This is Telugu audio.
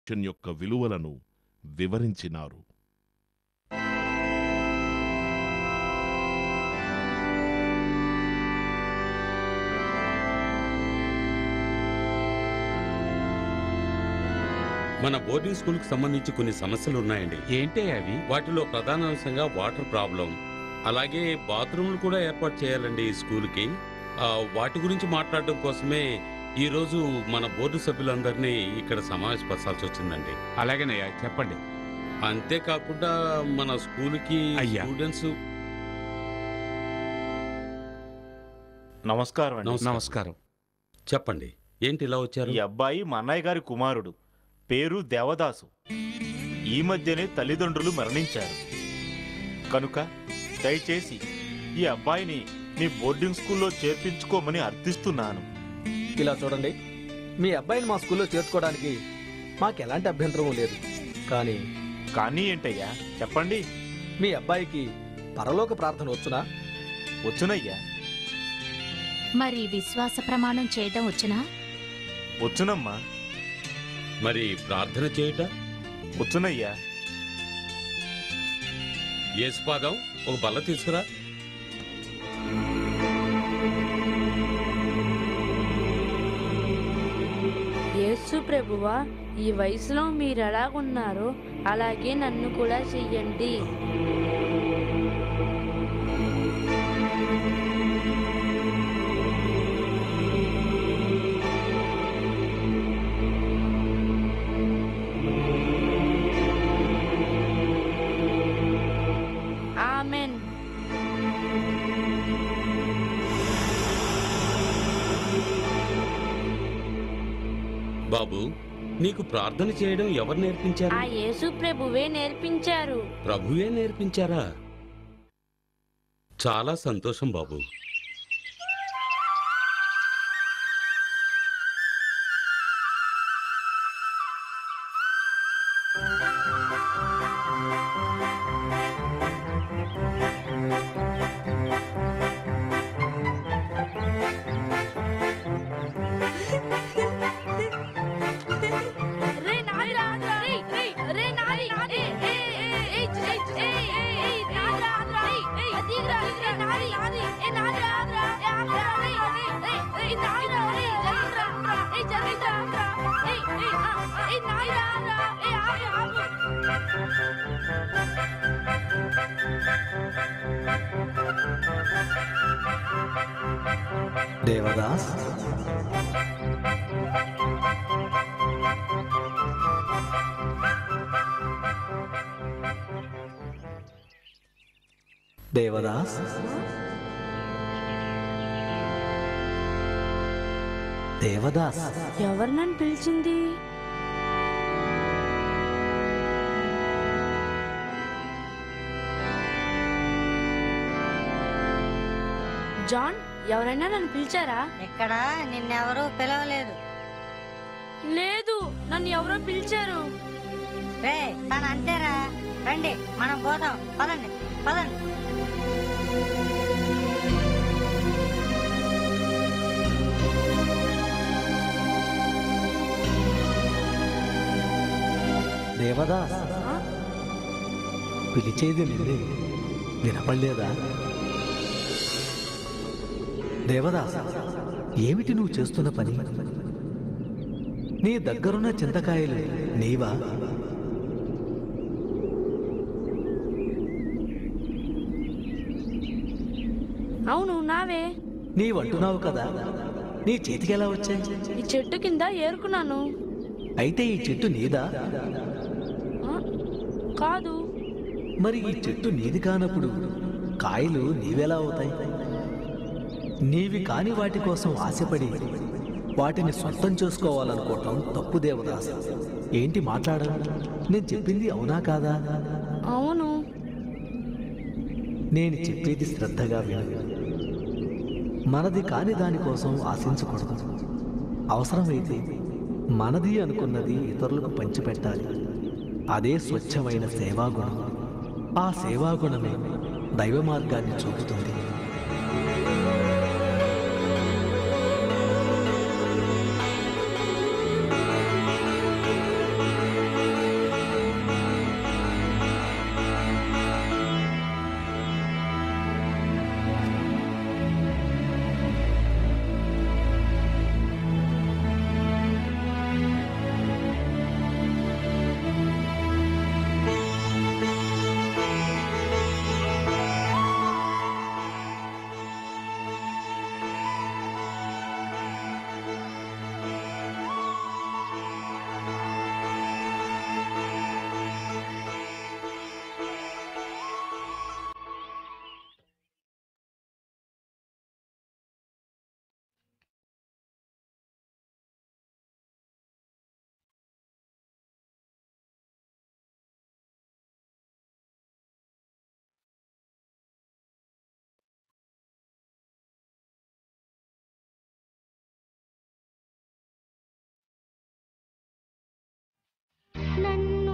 ఎడ్యుకేషన్ యొక్క విలువలను వివరించినారు. మన బోర్డింగ్ స్కూల్కి సంబంధించి కొన్ని సమస్యలు ఉన్నాయండి. ఏంటి అవి? వాటిలో ప్రధాన అంశంగా వాటర్ ప్రాబ్లం, అలాగే బాత్రూమ్లు కూడా ఏర్పాటు చేయాలండి ఈ స్కూల్కి. వాటి గురించి మాట్లాడడం కోసమే ఈరోజు మన బోర్డు సభ్యులందరినీ ఇక్కడ సమావేశపరచాల్సి వచ్చిందండి. అలాగేనయ్యా, చెప్పండి. అంతేకాకుండా మన స్కూల్కి స్టూడెంట్స్. నమస్కారం. నమస్కారం. చెప్పండి, ఏంటి ఇలా వచ్చారు? ఈ అబ్బాయి మా అన్నయ్య గారి కుమారుడు, పేరు దేవదాసు. ఈ మధ్యనే తల్లిదండ్రులు మరణించారు కనుక దయచేసి ఈ అబ్బాయిని మీ బోర్డింగ్ స్కూల్లో చేర్పించుకోమని అర్థిస్తున్నాను. ఇలా చూడండి, మీ అబ్బాయిని మా స్కూల్లో చేర్చుకోవడానికి మాకెలాంటి అభ్యంతరమూ లేదు. కానీ ఏంటయ్యా, చెప్పండి. మీ అబ్బాయికి పరలోక ప్రార్థన వచ్చునా? వచ్చునయ్యా. మరి విశ్వాస ప్రమాణం చేయటం వచ్చునా? వచ్చునమ్మా. మరి ప్రార్థన చేయుట వచ్చునయ్యా. యేసుపాదం, ఒక బల్ల తీసుకురా. యేసు ప్రభువా, ఈ వయసులో మీరు ఎలాగున్నారో అలాగే నన్ను కూడా చెయ్యండి. ఆమెన్. బాబు, నీకు ప్రార్థన చేయడం ఎవరు నేర్పించారు? ఆ యేసు ప్రభువే నేర్పించారు. ప్రభువే నేర్పించారా? చాలా సంతోషం బాబు. దేవదాస్, దేవదాస్, దేవదాస్, ఎవరు నన్ను పిలిచింది? జాన్, ఎవరైనా నన్ను పిలిచారా? ఇక్కడ నిన్నెవరూ పిలవలేదు. లేదు, నన్ను ఎవరో పిలిచారు. రే, తను అంతేరా. రండి, మనం పోదాం. పదండి పదండి. దేవదాస్, పిలిచేది నిన్నే, వినపడలేదా? దేవదాస్, ఏమిటి నువ్వు చేస్తున్న పని? నీ దగ్గరున్న చింతకాయలు నీవా? అవును, నావే. నీవంటున్నావు కదా, నీ చేతికి ఎలా వచ్చాయి? ఈ చెట్టు కింద ఏరుకున్నాను. అయితే ఈ చెట్టు నీదా? కాదు. మరి ఈ చెట్టు నీది కానప్పుడు కాయలు నీవెలా అవుతాయి? నీవి కాని వాటి కోసం ఆశపడి వాటిని సొంతం చేసుకోవాలనుకోవటం తప్పు దేవదాస్. ఏంటి మాట్లాడరు? నేను చెప్పింది అవునా కాదా? అవును. నేను చెప్పేది శ్రద్ధగా విను. మనది కాని దానికోసం ఆశించకూడదు. అవసరమైతే మనది అనుకున్నది ఇతరులకు పంచిపెట్టాలి. అదే స్వచ్ఛమైన సేవాగుణం. ఆ సేవాగుణమే దైవ మార్గాన్ని చూపుతుంది. నన్ను